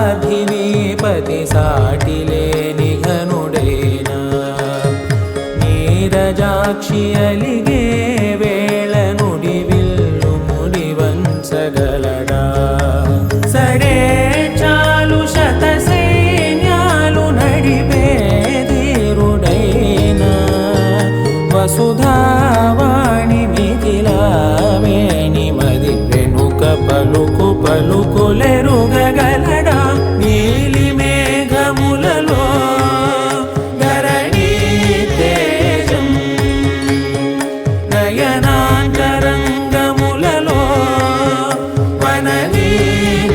పార్థివీపతి సాటిలేని ఘనుడేనా నీరజాక్షి అలిగే వేళ నుడి విల్లు ముడి వంచగలడా సడే చాలు శత సైన్యాలు నడిపే ధీరుడైనా వసుధావాణి మిథిలావేణి మది వెనుక పలుకు పలుకులెరుగగలడా నీలి మేఘములలో ధరణీ తేజం నయనాంతరంగములలో వననీనాదం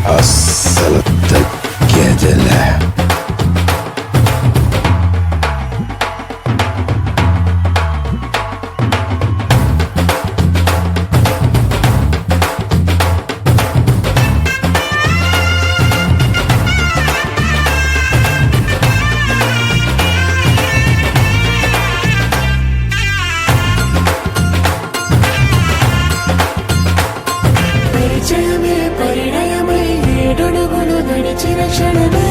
అస్సలు తగ్గేదిలే. పరిచయమే పరిణయమై ఏడడుగులు నడిచిన క్షణమే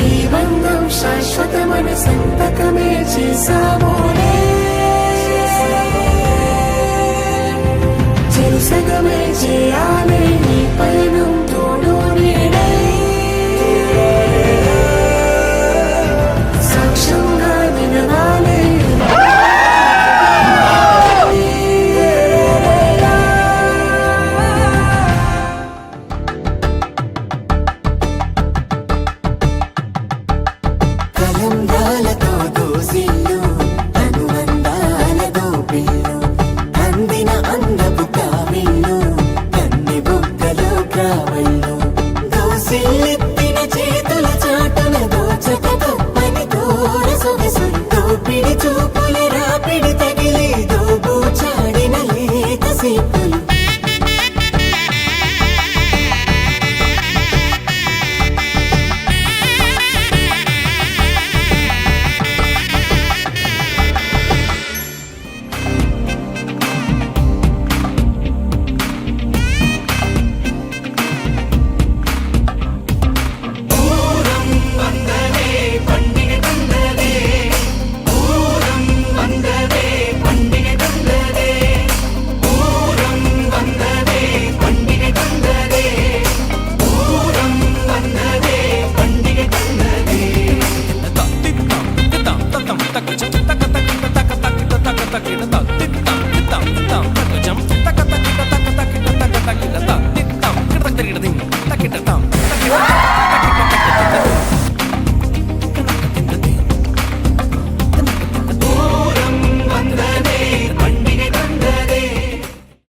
ఈ బంధం శాశ్వతమన సంతకమే చేసామోనే చెరుసగమే చేయాలి ఈ పయనం తోడు నీడై సాక్ష్యంగా నిలవాలి కలందాలతో దోసిల్లు అనుబంధాలతో పిల్లు అందిన అందపు కావిల్లు కన్ని బుగ్గలో గ్రావళ్ళు దోసిల్లెత్తిన చేతుల చాటున దోచక తప్పని దూర సొగసు దోపిడి చూపుల రాపిడి తగిలి దోబూచాడిన లేత సీపులు